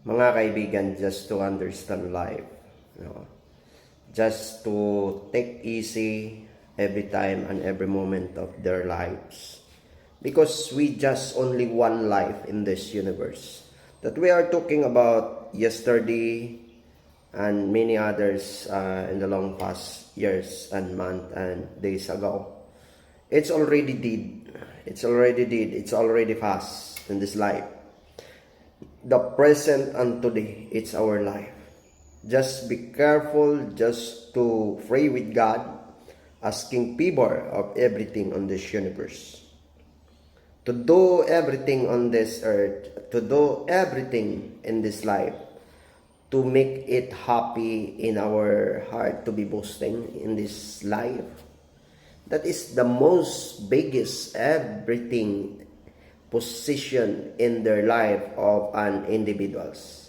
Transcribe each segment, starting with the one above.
Mga kaibigan, just to understand life, just to take easy every time and every moment of their lives. Because we just only one life in this universe. That we are talking about yesterday and many others in the long past years and months and days ago. It's already did. It's already did. It's already past in this life. The present and today, it's our life. Just be careful just to pray with God, asking favor of everything on this universe. To do everything on this earth, to do everything in this life, to make it happy in our heart, to be boasting in this life. That is the most biggest everything position in their life of an individuals.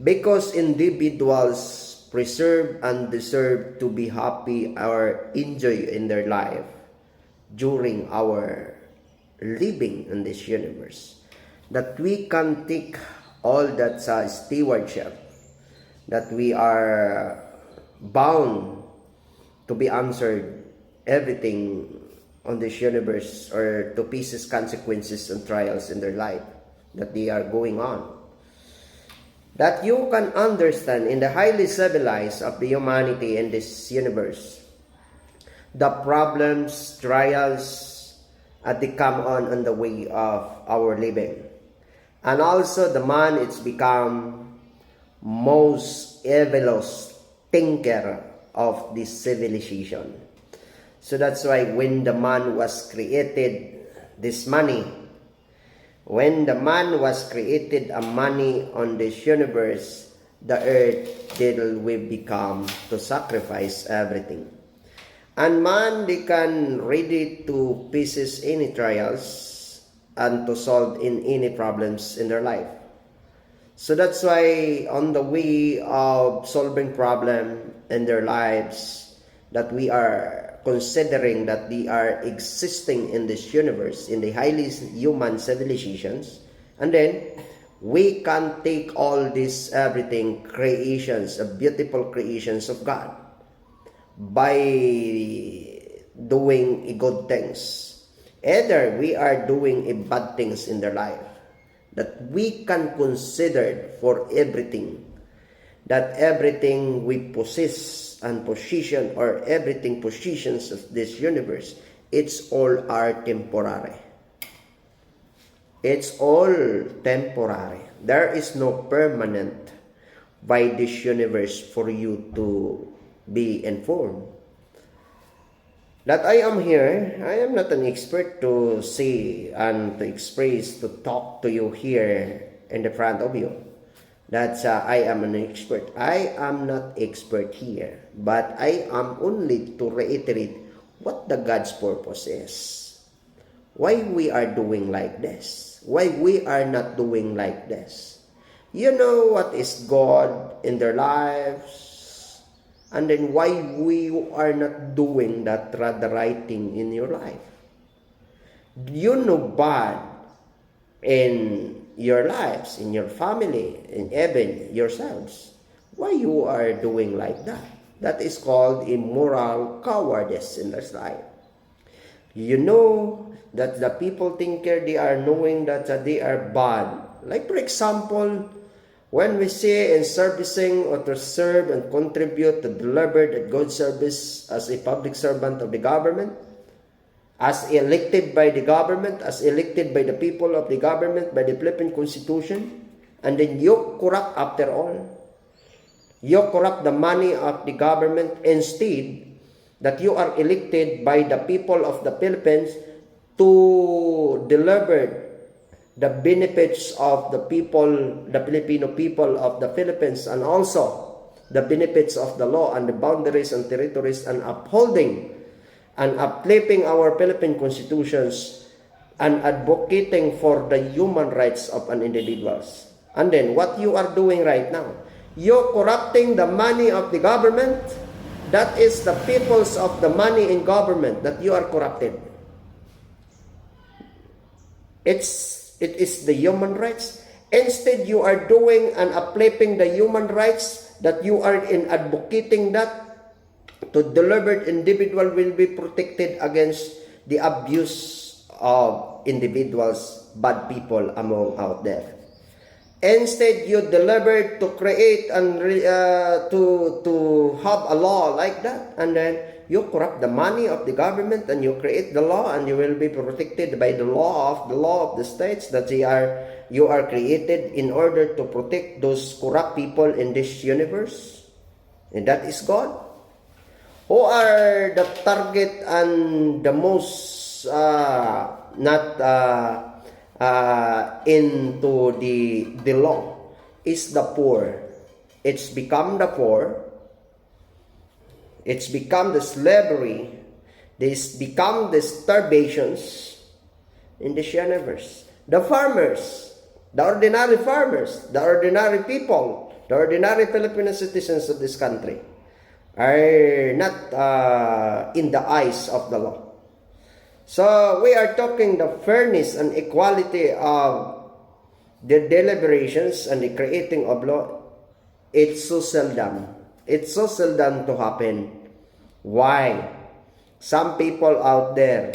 Because individuals preserve and deserve to be happy or enjoy in their life during our living in this universe. That we can take all that stewardship, that we are bound to be answered everything on this universe, or to pieces consequences and trials in their life that they are going on. That you can understand in the highly civilized of the humanity in this universe, the problems, trials that they come on the way of our living. And also the man, it's become most evilest thinker of this civilization. So that's why when the man was created, this money, when the man was created a money on this universe, the earth will become to sacrifice everything. And man, they can ready to pieces any trials and to solve in any problems in their life. So that's why on the way of solving problem in their lives, that we are considering that they are existing in this universe, in the highly human civilizations, and then we can take all this everything creations, beautiful creations of God, by doing good things. Either we are doing bad things in their life, that we can consider for everything, that everything we possess and position, or everything positions of this universe, it's all are temporary. It's all temporary. There is no permanent by this universe for you to be informed. That I am here, I am not an expert to say and to express, to talk to you here in the front of you. That I am an expert. I am not expert here, but I am only to reiterate what the God's purpose is. Why we are doing like this? Why we are not doing like this? You know what is God in their lives? And then why we are not doing that the right thing in your life? You know bad in your lives, in your family, in even yourselves. Why you are doing like that? That is called immoral cowardice in this life. You know that the people thinker, they are knowing that they are bad. Like for example, when we say in servicing or to serve and contribute to deliver the good service as a public servant of the government, as elected by the government, as elected by the people of the government, by the Philippine Constitution, and then you corrupt after all. You corrupt the money of the government instead that you are elected by the people of the Philippines to deliver the benefits of the people, the Filipino people of the Philippines, and also the benefits of the law and the boundaries and territories, and upholding and uplifting our Philippine constitutions and advocating for the human rights of an individuals. And then what you are doing right now, you're corrupting the money of the government. That is the peoples of the money in government that you are corrupted. It is the human rights. Instead, you are doing and uplifting the human rights, that you are in advocating that to delivered individual will be protected against the abuse of individuals, bad people among out there. Instead, you delivered to create and to have a law like that, and then you corrupt the money of the government and you create the law, and you will be protected by the law of the states that you are created in order to protect those corrupt people in this universe. And that is God. Who are the target and the most not into the law is the poor. It's become the poor. It's become the slavery. It's become the starvations in this universe. The farmers, the ordinary farmers, the ordinary people, the ordinary Filipino citizens of this country are not in the eyes of the law. So we are talking the fairness and equality of the deliberations and the creating of law. It's so seldom. It's so seldom to happen. Why? Some people out there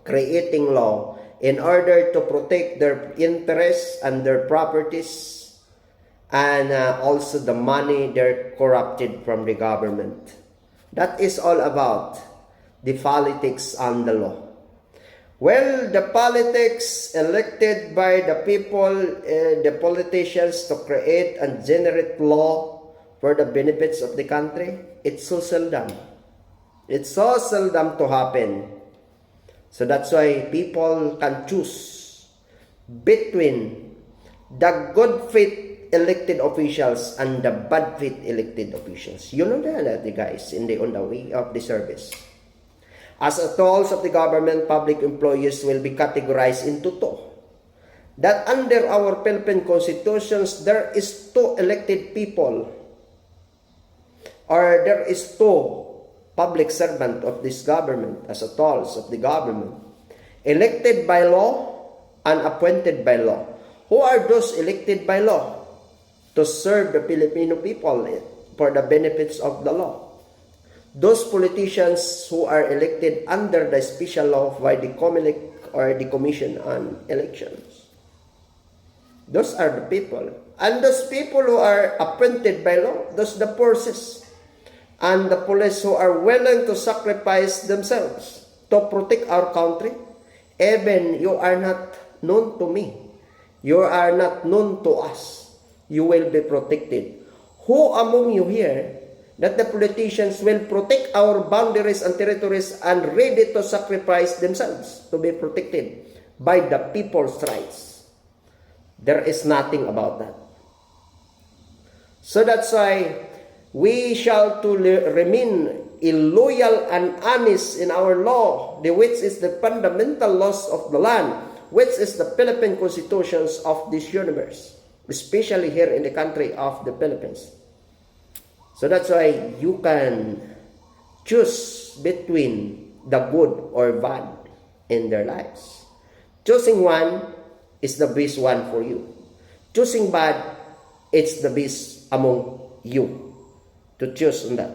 creating law in order to protect their interests and their properties, and also the money they're corrupted from the government. That is all about the politics and the law. Well, the politics elected by the people, the politicians to create and generate law for the benefits of the country, it's so seldom. It's so seldom to happen. So that's why people can choose between the good faith elected officials and the bad faith elected officials. You know that, guys, on the way of the service. As a tools of the government, public employees will be categorized into two. That under our Philippine constitutions, there is two elected people, or there is two public servant of this government as a tools of the government, elected by law and appointed by law. Who are those elected by law? To serve the Filipino people for the benefits of the law. Those politicians who are elected under the special law by the COMELEC or the Commission on Elections. Those are the people. And those people who are appointed by law, those the forces and the police who are willing to sacrifice themselves to protect our country. Even you are not known to me, you are not known to us, you will be protected. Who among you here that the politicians will protect our boundaries and territories and ready to sacrifice themselves to be protected by the people's rights? There is nothing about that. So that's why we shall to remain loyal and honest in our law, which is the fundamental laws of the land, which is the Philippine constitutions of this universe, especially here in the country of the Philippines. So that's why you can choose between the good or bad in their lives. Choosing one is the best one for you. Choosing bad, it's the best among you to choose on that.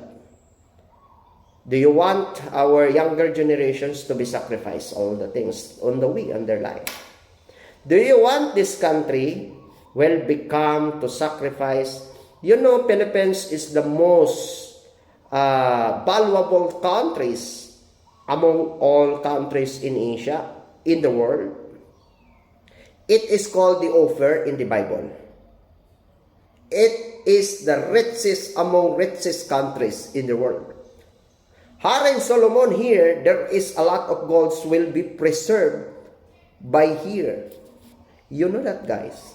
Do you want our younger generations to be sacrificed all the things on the way in their life? Do you want this country will become to sacrifice? You know, Philippines is the most valuable countries among all countries in Asia, in the world. It is called the Ophir in the Bible. It is the richest among richest countries in the world. Hiram Solomon here, there is a lot of golds will be preserved by here. You know that, guys.